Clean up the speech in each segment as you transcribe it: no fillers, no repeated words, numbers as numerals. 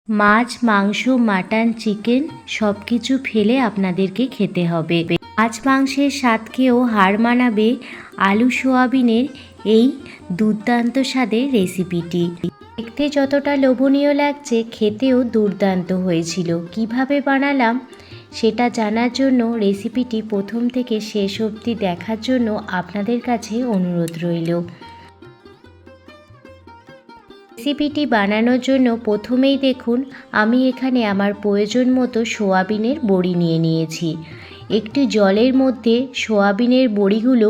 মাছ, মাংস, mutton, chicken সব কিছু ফেলে আপনাদেরকে খেতে হবে। মাছ মাংসের স্বাদকেও হার মানাবে আলু সোয়াবিনের এই দুর্দান্ত স্বাদের রেসিপিটি। দেখতে যতটা লোভনীয় লাগছে, খেতেও দুর্দান্ত হয়েছিল। কিভাবে বানালাম সেটা জানার জন্য রেসিপিটি প্রথম থেকে শেষ অবধি দেখার জন্য আপনাদের কাছে অনুরোধ রইল। রেসিপিটি বানানোর জন্য প্রথমেই দেখুন আমি এখানে আমার প্রয়োজন মতো সোয়াবিনের বড়ি নিয়ে নিয়েছি। একটু জলের মধ্যে সোয়াবিনের বড়িগুলো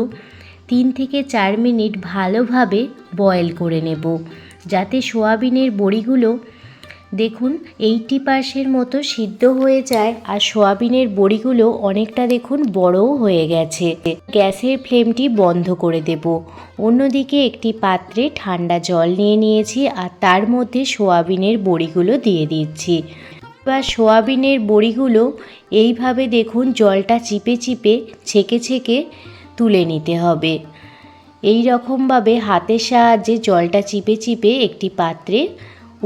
3 থেকে 4 মিনিট ভালোভাবে বয়েল করে নেব, যাতে সোয়াবিনের বড়িগুলো দেখুন 80% মতো সিদ্ধ হয়ে যায় আর সোয়াবিনের বড়িগুলো অনেকটা দেখুন বড়ও হয়ে গেছে। গ্যাসের ফ্লেমটি বন্ধ করে দেব। অন্যদিকে একটি পাত্রে ঠান্ডা জল নিয়ে নিয়েছি আর তার মধ্যে সোয়াবিনের বড়িগুলো দিয়ে দিচ্ছি। এবার সোয়াবিনের বড়িগুলো এইভাবে দেখুন জলটা চিপে চিপে ছেঁকে ছেঁকে তুলে নিতে হবে। এই রকমভাবে হাতের সাহায্যে জলটা চিপে চিপে একটি পাত্রে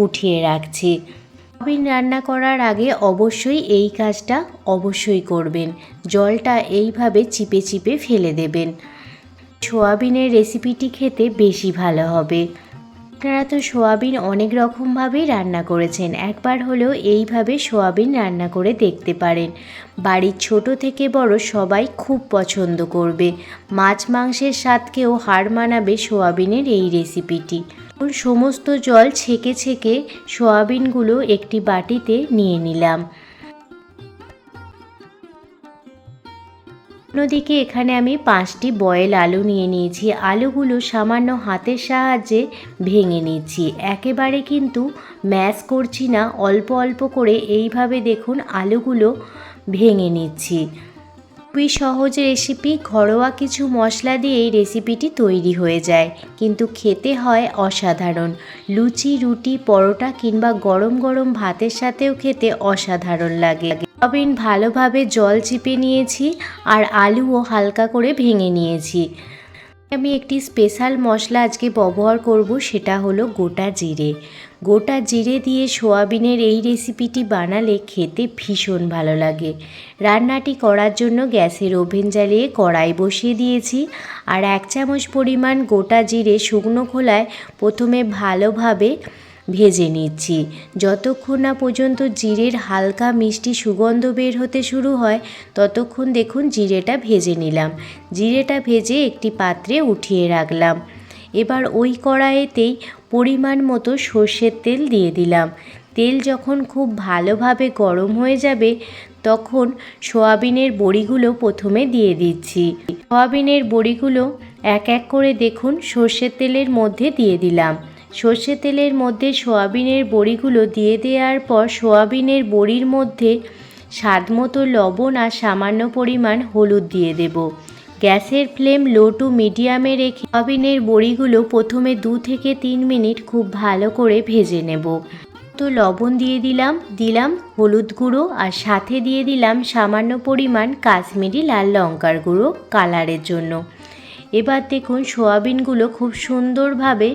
উঠিয়ে রাখছি। সোয়াবিন রান্না করার আগে অবশ্যই এই কাজটা অবশ্যই করবেন। জলটা এইভাবে চিপে চিপে ফেলে দেবেন। সোয়াবিনের রেসিপিটি খেতে বেশি ভালো হবে। আপনারা তো সোয়াবিন অনেক রকমভাবেই রান্না করেছেন, একবার হলেও এইভাবে সোয়াবিন রান্না করে দেখতে পারেন। বাড়ির ছোট থেকে বড় সবাই খুব পছন্দ করবে। মাছ মাংসের স্বাদকেও হার মানাবে সোয়াবিনের এই রেসিপিটি। সমস্ত জল ছেঁকে ছেঁকে সোয়াবিনগুলো একটি বাটিতে নিয়ে নিলাম। অন্যদিকে এখানে আমি 5টি বয়েল আলু নিয়ে নিয়েছি। আলুগুলো সামান্য হাতের সাহায্যে ভেঙে নিচ্ছি। একেবারে কিন্তু ম্যাশ করছি না, অল্প অল্প করে এইভাবে দেখুন আলুগুলো ভেঙে নিচ্ছি। খুবই সহজ রেসিপি, ঘরোয়া কিছু মশলা দিয়ে এই রেসিপিটি তৈরি হয়ে যায়, কিন্তু খেতে হয় অসাধারণ। লুচি, রুটি, পরোটা কিংবা গরম গরম ভাতের সাথেও খেতে অসাধারণ লাগে। সোয়াবিন ভালোভাবে জল চিপে নিয়েছি আর আলুও হালকা করে ভেঙে নিয়েছি। আমি একটি স্পেশাল মশলা আজকে ব্যবহার করব, সেটা হলো গোটা জিরে। গোটা জিরে দিয়ে সোয়াবিনের এই রেসিপিটি বানালে খেতে ভীষণ ভালো লাগে। রান্নাটি করার জন্য গ্যাসের ওভেন জ্বালিয়ে কড়াই বসিয়ে দিয়েছি আর 1 চামচ পরিমাণ গোটা জিরে শুকনো খোলায় প্রথমে ভালোভাবে ভেজে নিচ্ছি। যতক্ষণ না পর্যন্ত জিরের হালকা মিষ্টি সুগন্ধ বের হতে শুরু হয় ততক্ষণ দেখুন জিরেটা ভেজে নিলাম। জিরেটা ভেজে একটি পাত্রে উঠিয়ে রাখলাম। এবার ওই কড়াইতেই পরিমাণ মতো সর্ষের তেল দিয়ে দিলাম। তেল যখন খুব ভালোভাবে গরম হয়ে যাবে তখন সোয়াবিনের বড়িগুলো প্রথমে দিয়ে দিচ্ছি। সোয়াবিনের বড়িগুলো এক এক করে দেখুন সর্ষের তেলের মধ্যে দিয়ে দিলাম। সর্ষের তেলের মধ্যে সোয়াবিনের বড়িগুলো দিয়ে দেওয়ার পর সোয়াবিনের বড়ির মধ্যে স্বাদমতো লবণ আর সামান্য পরিমাণ হলুদ দিয়ে দেব। গ্যাসের ফ্লেম লো টু মিডিয়ামে রেখে সোয়াবিনের বড়িগুলো প্রথমে 2 থেকে 3 মিনিট খুব ভালো করে ভেজে নেব। তো লবণ দিয়ে দিলাম হলুদ গুঁড়ো আর সাথে দিয়ে দিলাম সামান্য পরিমাণ কাশ্মীরি লাল লঙ্কার গুঁড়ো কালারের জন্য। এবার দেখুন সোয়াবিনগুলো খুব সুন্দরভাবে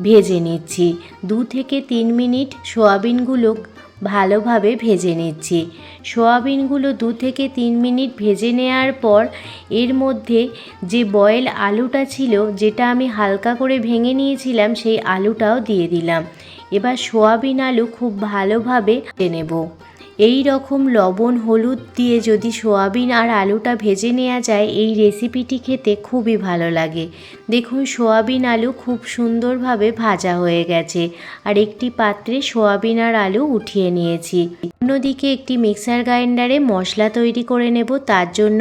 ভেজে নিচ্ছি। 2 থেকে 3 মিনিট সোয়াবিনগুলো ভালোভাবে ভেজে নিচ্ছি। সোয়াবিনগুলো 2 থেকে 3 মিনিট ভেজে নেওয়ার পর এর মধ্যে যে বয়েল আলুটা ছিল, যেটা আমি হালকা করে ভেঙে নিয়েছিলাম, সেই আলুটাও দিয়ে দিলাম। এবার সোয়াবিন আলু খুব ভালোভাবে ভেজে নেব। এই রকম লবণ হলুদ দিয়ে যদি সোয়াবিন আর আলুটা ভেজে নেওয়া যায় এই রেসিপিটি খেতে খুবই ভালো লাগে। দেখুন সোয়াবিন আলু খুব সুন্দরভাবে ভাজা হয়ে গেছে আর একটি পাত্রে সোয়াবিন আর আলু উঠিয়ে নিয়েছি। অন্যদিকে একটি মিক্সার গ্রাইন্ডারে মশলা তৈরি করে নেব। তার জন্য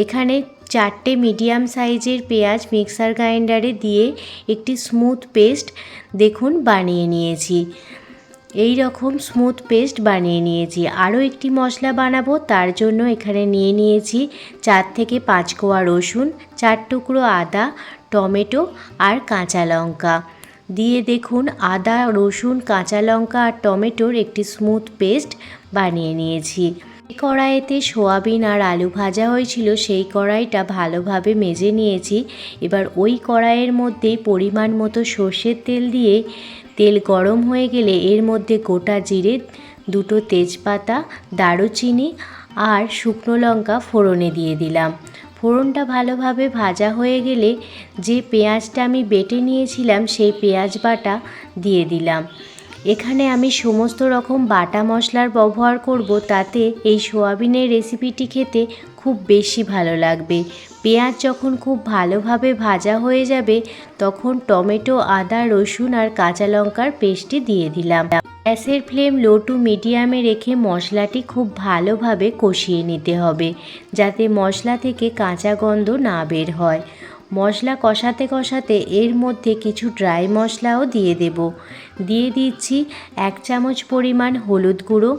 এখানে 4টে মিডিয়াম সাইজের পেঁয়াজ মিক্সার গ্রাইন্ডারে দিয়ে একটি স্মুথ পেস্ট দেখুন বানিয়ে নিয়েছি। এই রকম স্মুথ পেস্ট বানিয়ে নিয়েছি। আরও একটি মশলা বানাবো, তার জন্য এখানে নিয়ে নিয়েছি 4 থেকে 5 কোয়া রসুন, 4 টুকরো আদা, টমেটো আর কাঁচা লঙ্কা দিয়ে দেখুন আদা, রসুন, কাঁচা লঙ্কা আর টমেটোর একটি স্মুথ পেস্ট বানিয়ে নিয়েছি। এই কড়াইতে সোয়াবিন আর আলু ভাজা হয়েছিল, সেই কড়াইটা ভালোভাবে মেজে নিয়েছি। এবার ওই কড়াইয়ের মধ্যেই পরিমাণ মতো সর্ষের তেল দিয়ে তেল গরম হয়ে গেলে এর মধ্যে গোটা জিরে, দুটো তেজপাতা, দারুচিনি আর শুকনো লঙ্কা ফোড়নে দিয়ে দিলাম। ফোড়নটা ভালোভাবে ভাজা হয়ে গেলে যে পেঁয়াজটা আমি বেটে নিয়েছিলাম সেই পেঁয়াজ বাটা দিয়ে দিলাম। এখানে আমি সমস্ত রকম বাটা মশলার ব্যবহার করব, তাতে এই সোয়াবিনের রেসিপিটি খেতে খুব বেশি ভালো লাগবে। পেঁয়াজ যখন খুব ভালোভাবে ভাজা হয়ে যাবে তখন টমেটো, আদা, রসুন আর কাঁচা লঙ্কার পেস্টটি দিয়ে দিলাম। গ্যাসের ফ্লেম লো টু মিডিয়ামে রেখে মশলাটি খুব ভালোভাবে কষিয়ে নিতে হবে, যাতে মশলা থেকে কাঁচা গন্ধ না বের হয়। মশলা কষাতে কষাতে এর মধ্যে কিছু ড্রাই মশলাও দিয়ে দেব। দিয়ে দিচ্ছি 1 চামচ পরিমাণ হলুদ গুঁড়ো,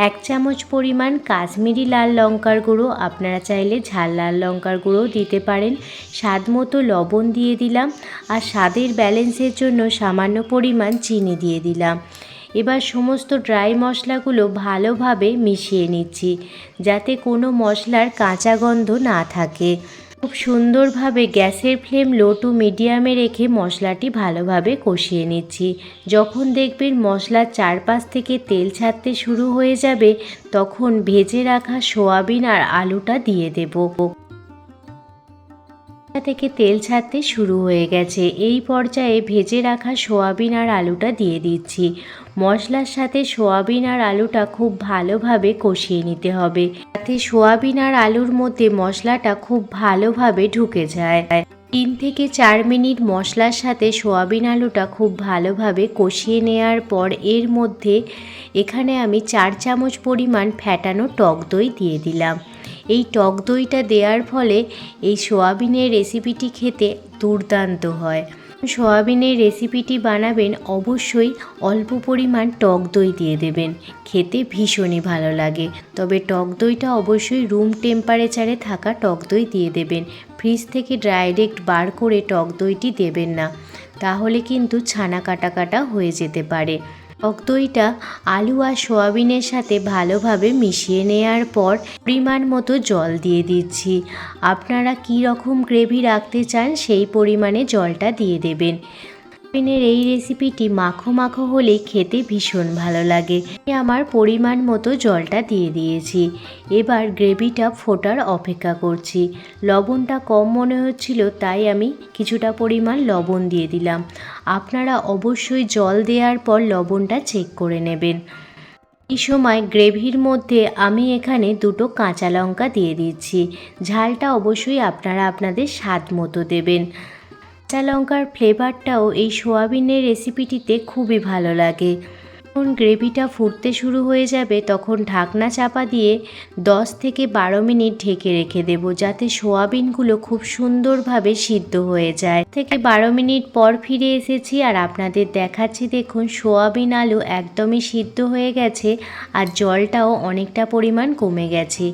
1 চামচ পরিমাণ কাশ্মীরি লাল লঙ্কার গুঁড়ো, আপনারা চাইলে ঝাল লাল লঙ্কার গুঁড়োও দিতে পারেন। স্বাদ মতো লবণ দিয়ে দিলাম আর স্বাদের ব্যালেন্সের জন্য সামান্য পরিমাণ চিনি দিয়ে দিলাম। এবার সমস্ত ড্রাই মশলাগুলো ভালোভাবে মিশিয়ে নিচ্ছি, যাতে কোনো মশলার কাঁচা গন্ধ না থাকে। খুব সুন্দরভাবে গ্যাসের ফ্লেম লো টু মিডিয়ামে রেখে মশলাটি ভালোভাবে কষিয়ে নিচ্ছি। যখন দেখবেন মশলার চারপাশ থেকে তেল ছাড়তে শুরু হয়ে যাবে তখন ভেজে রাখা সোয়াবিন আর আলুটা দিয়ে দেব। থেকে তেল ছাড়তে শুরু হয়ে গেছে, এই পর্যায়ে ভেজে রাখা সোয়াবিন আর আলুটা দিয়ে দিচ্ছি। মশলার সাথে সোয়াবিন আর আলুটা খুব ভালোভাবে কষিয়ে নিতে হবে, যাতে সোয়াবিন আর আলুর মধ্যে মশলাটা খুব ভালোভাবে ঢুকে যায়। 3 থেকে 4 মিনিট মশলার সাথে সোয়াবিন আলুটা খুব ভালোভাবে কষিয়ে নেওয়ার পর এর মধ্যে এখানে আমি 4 চামচ পরিমাণ ফ্যাটানো টক দই দিয়ে দিলাম। এই টক দইটা দেওয়ার ফলে এই সোয়াবিনের রেসিপিটি খেতে দুর্দান্ত হয়। সোয়াবিনের রেসিপিটি বানাবেন অবশ্যই অল্প পরিমাণ টক দই দিয়ে দেবেন, খেতে ভীষণই ভালো লাগে। তবে টক দইটা অবশ্যই রুম টেম্পারেচারে থাকা টক দই দিয়ে দেবেন, ফ্রিজ থেকে ডাইরেক্ট বার করে টক দইটি দেবেন না, তাহলে কিন্তু ছানা কাটা কাটা হয়ে যেতে পারে। টক দইটা আলু আর সোয়াবিনের সাথে ভালোভাবে মিশিয়ে নেওয়ার পর পরিমাণ মতো জল দিয়ে দিচ্ছি। আপনারা কী রকম গ্রেভি রাখতে চান সেই পরিমাণে জলটা দিয়ে দেবেন। সোয়াবিনের এই রেসিপিটি মাখো মাখো হলেই খেতে ভীষণ ভালো লাগে। আমি আমার পরিমাণ মতো জলটা দিয়ে দিয়েছি। এবার গ্রেভিটা ফোটার অপেক্ষা করছি। লবণটা কম মনে হচ্ছিল, তাই আমি কিছুটা পরিমাণ লবণ দিয়ে দিলাম। আপনারা অবশ্যই জল দেওয়ার পর লবণটা চেক করে নেবেন। এই সময় গ্রেভির মধ্যে আমি এখানে 2টো কাঁচা লঙ্কা দিয়ে দিচ্ছি। ঝালটা অবশ্যই আপনারা আপনাদের স্বাদ মতো দেবেন। কাঁচা লঙ্কার ফ্লেভারটাও এই সোয়াবিনের রেসিপিটিতে খুবই ভালো লাগে। যখন গ্রেভিটা ফুটতে শুরু হয়ে যাবে তখন ঢাকনা চাপা দিয়ে 10 থেকে 12 মিনিট ঢেকে রেখে দেব, যাতে সোয়াবিনগুলো খুব সুন্দরভাবে সিদ্ধ হয়ে যায়। থেকে 12 মিনিট পর ফিরে এসেছি আর আপনাদের দেখাচ্ছি, দেখুন সোয়াবিন আলু একদমই সিদ্ধ হয়ে গেছে আর জলটাও অনেকটা পরিমাণ কমে গেছে।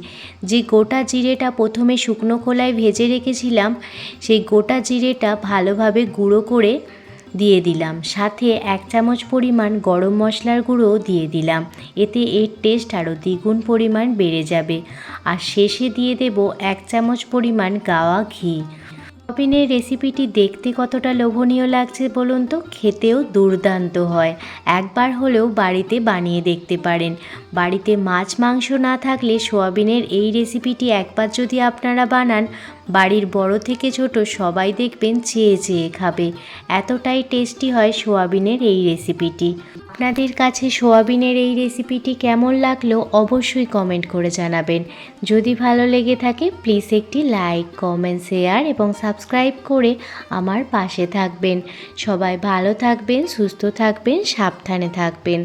যে গোটা জিরেটা প্রথমে শুকনো খোলায় ভেজে রেখেছিলাম সেই গোটা জিরেটা ভালোভাবে গুঁড়ো করে দিয়ে দিলাম, সাথে 1 চামচ পরিমাণ গরম মশলার গুঁড়োও দিয়ে দিলাম। এতে এর টেস্ট আরও দ্বিগুণ পরিমাণ বেড়ে যাবে। আর শেষে দিয়ে দেব 1 চামচ পরিমাণ গাওয়া ঘি। সোয়াবিনের রেসিপিটি দেখতে কতটা লোভনীয় লাগছে বলুন তো, খেতেও দুর্দান্ত হয়। একবার হলেও বাড়িতে বানিয়ে দেখতে পারেন। বাড়িতে মাছ মাংস না থাকলে সোয়াবিনের এই রেসিপিটি একবার যদি আপনারা বানান, বাড়ির বড় থেকে ছোট সবাই দেখবেন চেয়ে চেয়ে খাবে। এতটাই টেস্টি হয় সোয়াবিনের এই রেসিপিটি। আপনাদের কাছে সোয়াবিনের এই রেসিপিটি কেমন লাগলো অবশ্যই কমেন্ট করে জানাবেন। যদি ভালো লেগে থাকে প্লিজ একটি লাইক, কমেন্ট, শেয়ার এবং সাবস্ক্রাইব করে আমার পাশে থাকবেন। সবাই ভালো থাকবেন, সুস্থ থাকবেন, সাবধানে থাকবেন।